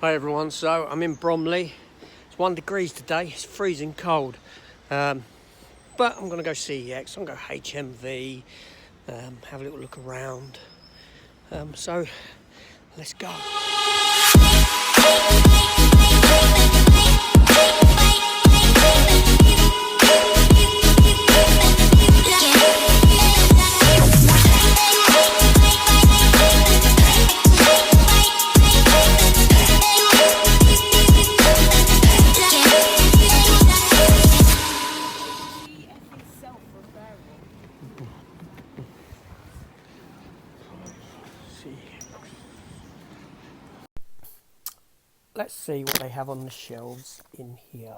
Hi everyone, so I'm in Bromley. It's 1 degree today, it's freezing cold. But I'm going to go CEX, I'm going to go HMV, have a little look around. So let's go. Let's see what they have on the shelves in here.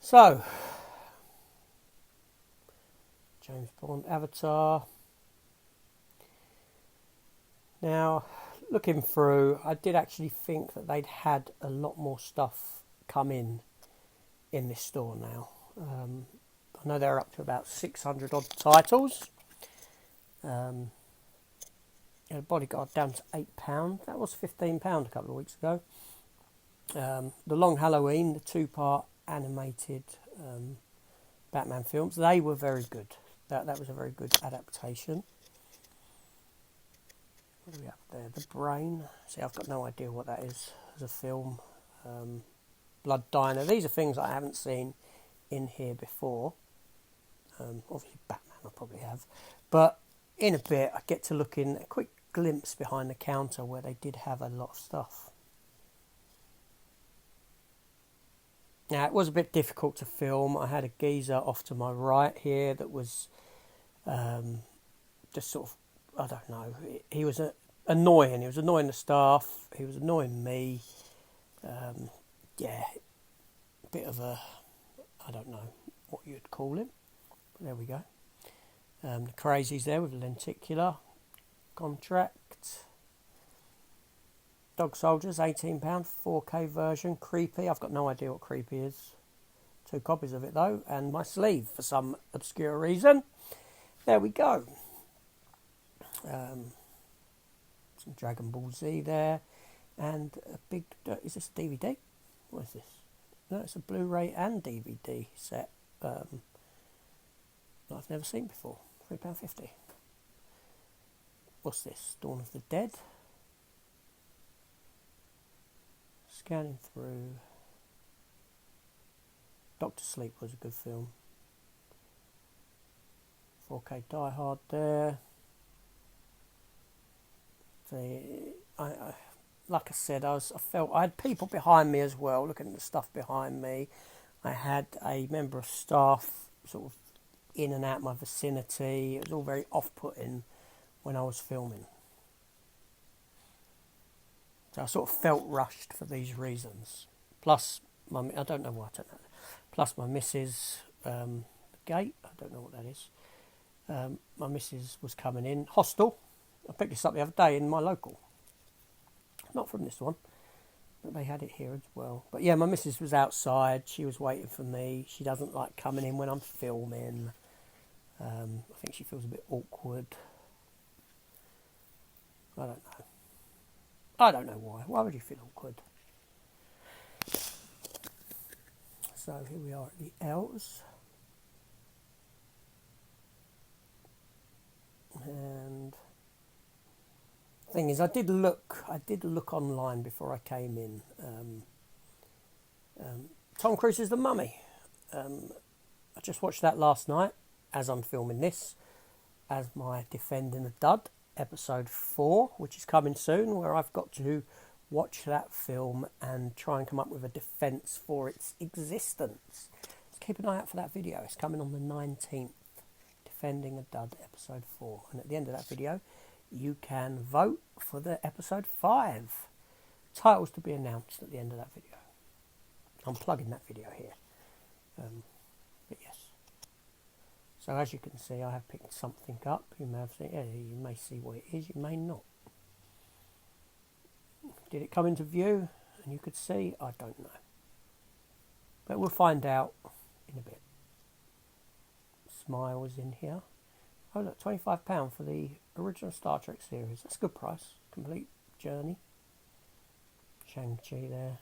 So, James Bond, Avatar. Now, looking through, I did actually think that they'd had a lot more stuff come in this store now. I know they're up to about 600 odd titles. Bodyguard down to £8. That was £15 a couple of weeks ago. The Long Halloween, the 2-part animated Batman films, they were very good. That was a very good adaptation. What do we have there? The Brain. See, I've got no idea what that is as a film. Blood Diner. These are things I haven't seen in here before. Obviously Batman I probably have. But in a bit I get to look in a quick glimpse behind the counter where they did have a lot of stuff. Now, it was a bit difficult to film. I had a geezer off to my right here that was just sort of, I don't know, he was annoying. He was annoying the staff. He was annoying me. Yeah, a bit of a, I don't know what you'd call him. But there we go. The Crazies there with the lenticular contract. Dog Soldiers, £18, 4K version. Creepy, I've got no idea what Creepy is. 2 copies of it though, and my sleeve for some obscure reason. There we go. Some Dragon Ball Z there, and a big. Is this DVD? What is this? No, it's a Blu-ray and DVD set. That I've never seen before. £3.50. What's this? Dawn of the Dead. Scanning through. Doctor Sleep was a good film. 4K Die Hard there. Like I said, I felt I had people behind me as well, looking at the stuff behind me. I had a member of staff sort of in and out my vicinity. It was all very off-putting when I was filming. So I sort of felt rushed for these reasons. Plus, I don't know why I don't know. Plus my missus, the gate, I don't know what that is. My missus was coming in. Hostel. I picked this up the other day in my local. Not from this one, but they had it here as well. But yeah, my missus was outside. She was waiting for me. She doesn't like coming in when I'm filming. I think she feels a bit awkward. I don't know. I don't know why. Why would you feel awkward? So here we are at the L's. And the thing is, I did look online before I came in. Tom Cruise's The Mummy. I just watched that last night as I'm filming this, as my Defending a Dud episode 4, which is coming soon, where I've got to watch that film and try and come up with a defence for its existence. So keep an eye out for that video. It's coming on the 19th. Defending a Dud episode 4, and at the end of that video you can vote for the episode 5 titles to be announced at the end of that video. I'm plugging that video here, but yes. So as you can see, I have picked something up. You may have seen, you may see what it is, you may not. Did it come into view and you could see? I don't know, but we'll find out in a bit. Smile was in here. Oh look, £25 for the original Star Trek series. That's a good price. Complete journey. Shang-Chi there.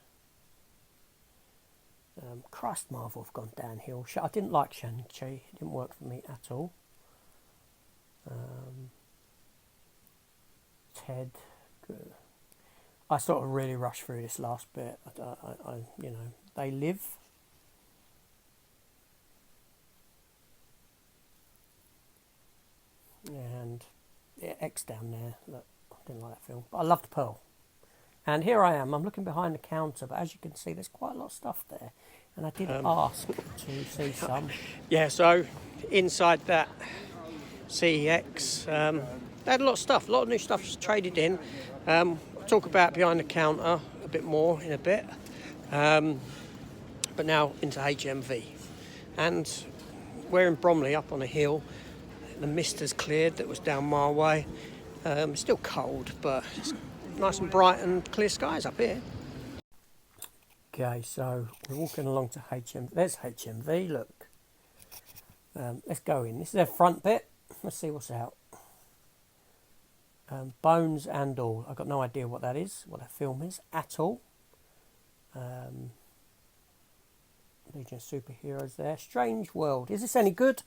Christ, Marvel have gone downhill. I didn't like Shang-Chi. It didn't work for me at all. Ted. Good. I sort of really rushed through this last bit. I you know, They Live. And yeah, X down there. Look, I didn't like that film, but I loved Pearl. And here I am. I'm looking behind the counter, but as you can see, there's quite a lot of stuff there. And I did ask to see some. Yeah, so inside that CEX, they had a lot of stuff. A lot of new stuff traded in. I'll talk about behind the counter a bit more in a bit. But now into HMV. And we're in Bromley, up on a hill. The mist has cleared that was down my way. It's still cold, but it's nice and bright and clear skies up here. Okay, so we're walking along to HMV. There's HMV, look. Let's go in. This is their front bit. Let's see what's out. Bones and All. I've got no idea what that is, what that film is at all. Legion of Superheroes there. Strange World. Is this any good?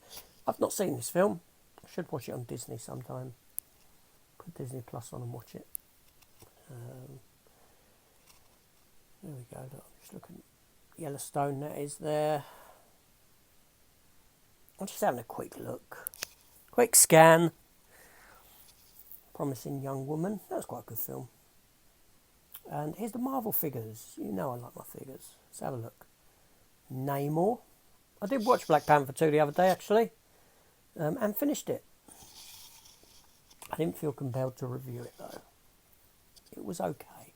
I've not seen this film. I should watch it on Disney sometime. Put Disney Plus on and watch it. There we go. Look, I'm just looking. Yellowstone, that is there. I'm just having a quick look. Quick scan. Promising Young Woman. That was quite a good film. And here's the Marvel figures. You know I like my figures. Let's have a look. Namor. I did watch Black Panther 2 the other day, actually. And finished it. I didn't feel compelled to review it, though. It was okay.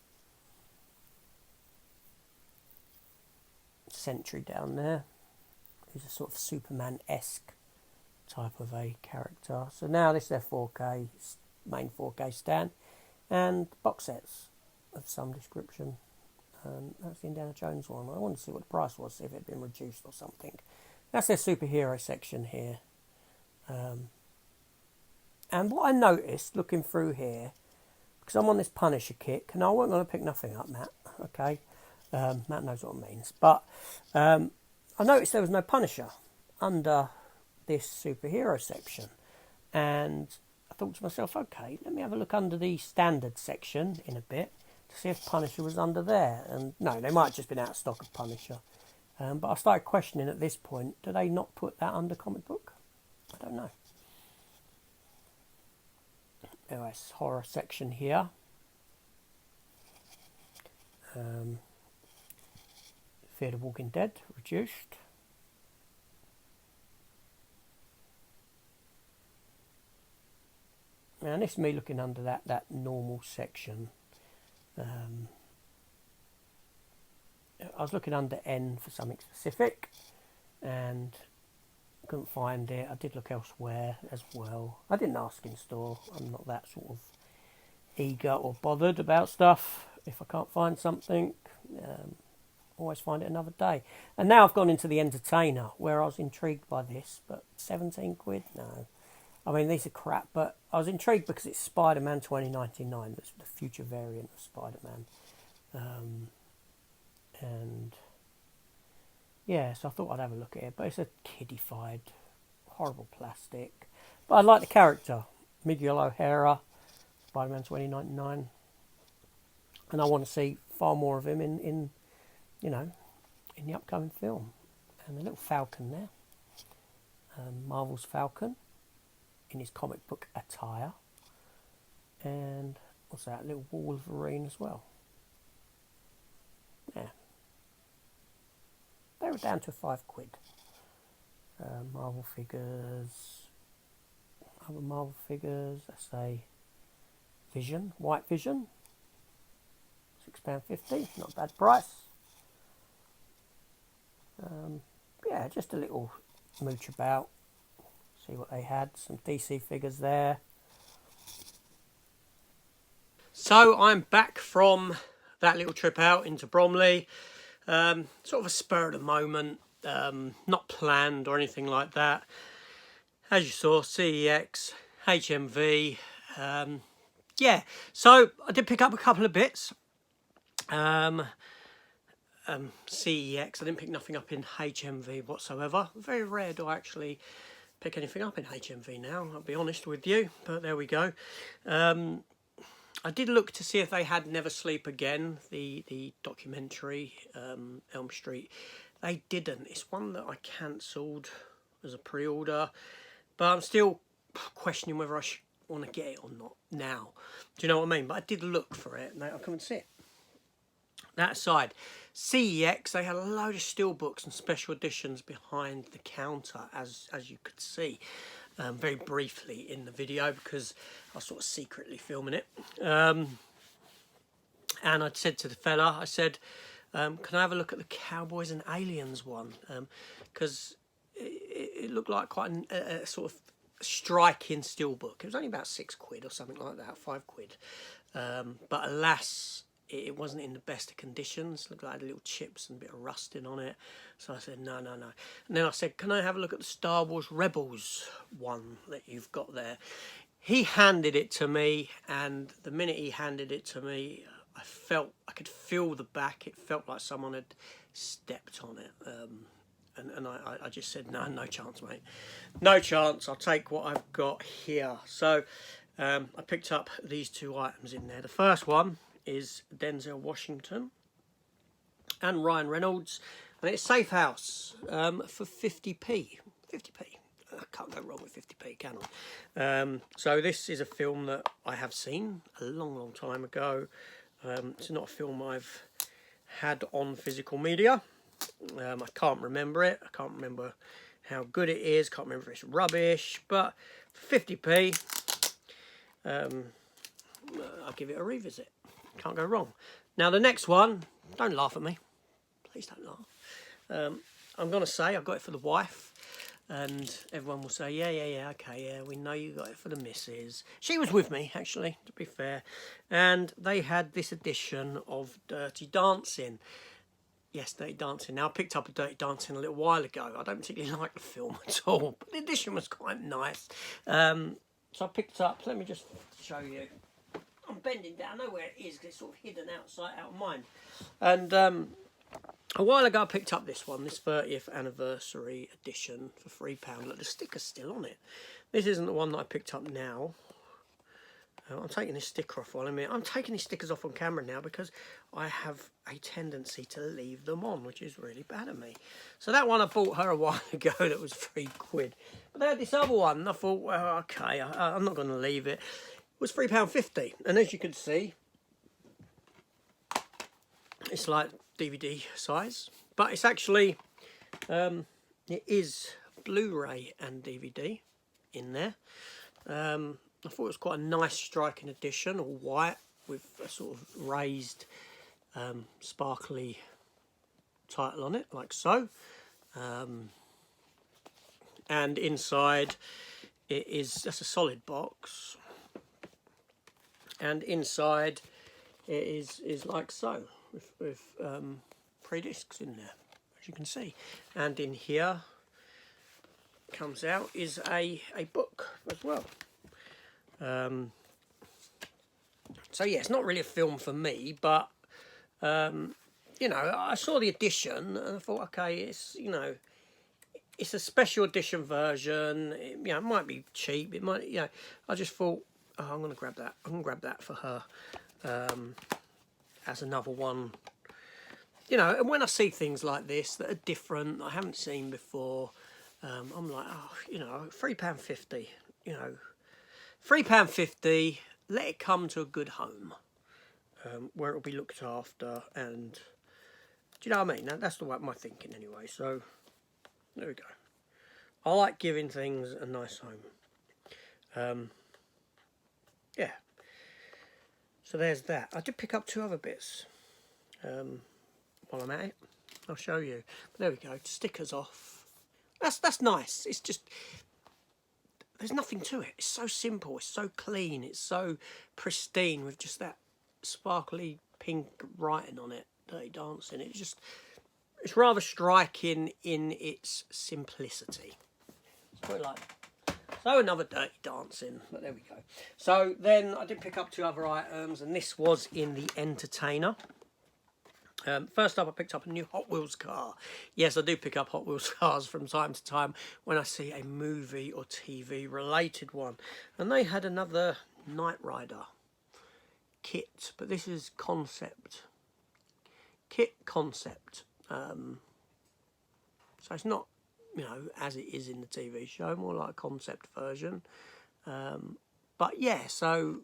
Sentry down there. He's a sort of Superman-esque type of a character. So now this is their 4K, main 4K stand. And box sets of some description. That's the Indiana Jones one. I wanted to see what the price was, see if it had been reduced or something. That's their superhero section here. And what I noticed looking through here, because I'm on this Punisher kick, and I wasn't going to pick nothing up, Matt, okay? Matt knows what it means. But I noticed there was no Punisher under this superhero section. And I thought to myself, okay, let me have a look under the standard section in a bit to see if Punisher was under there. And no, they might have just been out of stock of Punisher. But I started questioning at this point, do they not put that under comic book? I don't know. OS horror section here. Fear the Walking Dead reduced. And this is me looking under that normal section. I was looking under N for something specific and couldn't find it. I did look elsewhere as well. I didn't ask in store. I'm not that sort of eager or bothered about stuff. If I can't find something, always find it another day. And now I've gone into the Entertainer, where I was intrigued by this, but 17 quid? No. I mean, these are crap, but I was intrigued because it's Spider-Man 2099. That's the future variant of Spider-Man. And yeah, so I thought I'd have a look at it, but it's a kiddified, horrible plastic. But I like the character, Miguel O'Hara, Spider-Man 2099, and I want to see far more of him in the upcoming film. And the little Falcon there, Marvel's Falcon, in his comic book attire, and what's that? Little Wolverine as well. Yeah. They were down to 5 quid. Marvel figures. Other Marvel figures. That's a Vision. White Vision. £6.50. Not a bad price. Yeah, just a little mooch about. See what they had. Some DC figures there. So I'm back from that little trip out into Bromley. Sort of a spur of the moment, not planned or anything like that. As you saw, CEX, HMV. Yeah, so I did pick up a couple of bits. CEX. I didn't pick nothing up in HMV whatsoever. Very rare do I actually pick anything up in HMV now, I'll be honest with you, but there we go. I did look to see if they had Never Sleep Again, the documentary, Elm Street. They didn't. It's one that I cancelled as a pre-order, but I'm still questioning whether I want to get it or not now. Do you know what I mean? But I did look for it, and I couldn't see it. That aside, CEX, they had a load of steelbooks and special editions behind the counter, as you could see, very briefly in the video, because I was sort of secretly filming it. And I said to the fella, I said, can I have a look at the Cowboys and Aliens one? Because it looked like quite a sort of striking steelbook. It was only about £6 or something like that, £5. But alas, it wasn't in the best of conditions. Looked like it had little chips and a bit of rusting on it. So I said, no. And then I said, can I have a look at the Star Wars Rebels one that you've got there? He handed it to me, and the minute he handed it to me, I could feel the back. It felt like someone had stepped on it. And I just said, no chance, mate. No chance. I'll take what I've got here. So I picked up these two items in there. The first one is Denzel Washington and Ryan Reynolds, and it's Safe House for 50p. 50p. I can't go wrong with 50p, can I? So this is a film that I have seen a long time ago. It's not a film I've had on physical media. I can't remember it. I can't remember how good it is. Can't remember if it's rubbish. But for 50p, I'll give it a revisit. Can't go wrong. Now the next one, don't laugh at me. Please don't laugh. I'm going to say I got it for the wife. And everyone will say, yeah, okay, yeah, we know you got it for the missus. She was with me, actually, to be fair. And they had this edition of Dirty Dancing. Yes, Dirty Dancing. Now, I picked up a Dirty Dancing a little while ago. I don't particularly like the film at all, but the edition was quite nice. So I picked up, let me just show you. I'm bending down, I know where it is, because it's sort of hidden out of mind. And a while ago I picked up this one, this 30th anniversary edition for £3. Look, the sticker's still on it. This isn't the one that I picked up now. I'm taking this sticker off while I'm here. I'm taking these stickers off on camera now because I have a tendency to leave them on, which is really bad of me. So that one I bought her a while ago that was £3. But they had this other one and I thought, well, okay, I'm not going to leave it. It was £3.50. And as you can see, it's like DVD size, but it's actually it is Blu-ray and DVD in there. I thought it was quite a nice striking edition, all white with a sort of raised sparkly title on it, like so. And inside that's a solid box, and inside it is like so, with pre-discs in there, as you can see. And in here comes out is a book as well. So yeah, it's not really a film for me, but you know, I saw the edition and I thought, okay, it's, you know, it's a special edition version. It might be cheap. It might, I just thought, oh, I'm going to grab that. I'm going to grab that for her as another one. And when I see things like this that are different, I haven't seen before, I'm like, oh, £3.50, £3.50, let it come to a good home, where it'll be looked after, and do you know what I mean? That's my thinking anyway, so there we go. I like giving things a nice home. Yeah. So there's that. I did pick up two other bits while I'm at it. I'll show you. But there we go. Stickers off. That's nice. It's just, there's nothing to it. It's so simple. It's so clean. It's so pristine with just that sparkly pink writing on it. Dirty Dancing. It's rather striking in its simplicity. Let's put it like that. So another Dirty Dancing, but there we go. So then I did pick up two other items, and this was in the Entertainer. First up, I picked up a new Hot Wheels car. Yes, I do pick up Hot Wheels cars from time to time when I see a movie or TV related one. And they had another Knight Rider kit, but this is concept. Kit concept. So it's not, you know, as it is in the TV show, more like a concept version. But yeah, so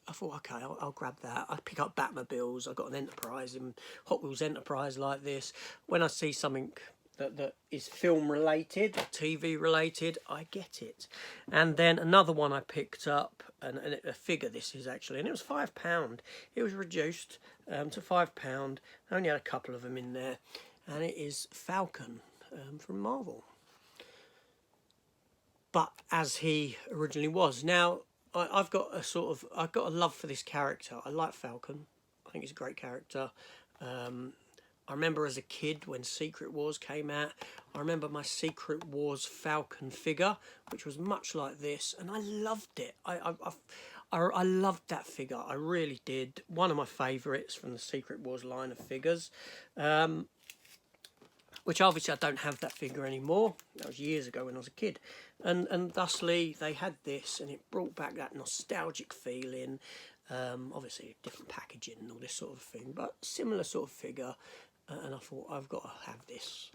I thought, okay, I'll grab that. I pick up Batmobiles. I've got an Enterprise in Hot Wheels Enterprise like this. When I see something that is film related, TV related, I get it. And then another one I picked up, and a figure this is actually, and it was £5. It was reduced to £5. I only had a couple of them in there, and it is Falcon from Marvel. But as he originally was. Now, I've got a love for this character. I like Falcon. I think he's a great character. I remember as a kid when Secret Wars came out, I remember my Secret Wars Falcon figure, which was much like this, and I loved it. I loved that figure. I really did. One of my favourites from the Secret Wars line of figures. Which obviously I don't have that figure anymore. That was years ago when I was a kid. And thusly, they had this, and it brought back that nostalgic feeling. Obviously, different packaging and all this sort of thing, but similar sort of figure. And I thought, I've got to have this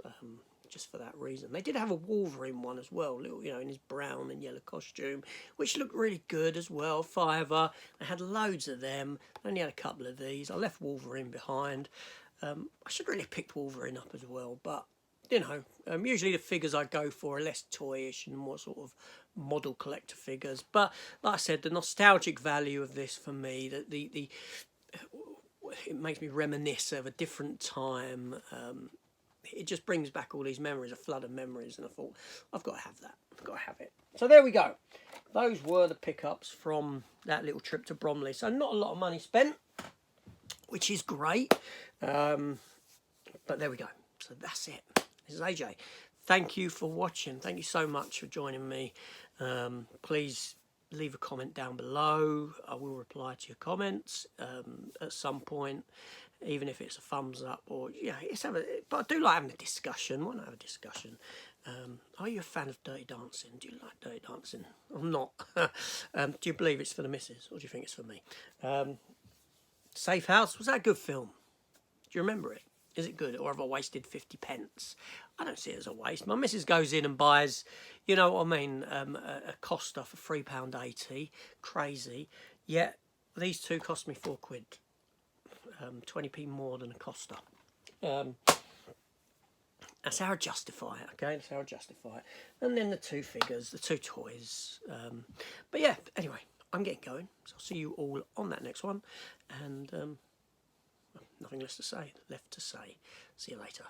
just for that reason. They did have a Wolverine one as well, little, you know, in his brown and yellow costume, which looked really good as well. Fiver. I had loads of them. I only had a couple of these. I left Wolverine behind. I should really have picked Wolverine up as well, but, you know, usually the figures I go for are less toyish and more sort of model collector figures. But, like I said, the nostalgic value of this for me, it makes me reminisce of a different time. It just brings back all these memories, a flood of memories, and I thought, I've got to have that. I've got to have it. So there we go. Those were the pickups from that little trip to Bromley. So not a lot of money spent, which is great. But there we go. So that's it. This is AJ. Thank you for watching. Thank you so much for joining me. Please leave a comment down below. I will reply to your comments at some point, even if it's a thumbs up or, yeah, but I do like having a discussion. Why not have a discussion? Are you a fan of Dirty Dancing? Do you like Dirty Dancing? I'm not. Do you believe it's for the missus, or do you think it's for me? Safe House, was that a good film? Do you remember it? Is it good, or have I wasted 50p? I don't see it as a waste. My missus goes in and buys, you know what I mean, a Costa for £3.80. Crazy. Yet these two cost me £4. 20p more than a Costa. That's how I justify it, okay? That's how I justify it. And then the two figures, the two toys. But yeah, anyway, I'm getting going. So I'll see you all on that next one. And nothing left to say. See you later.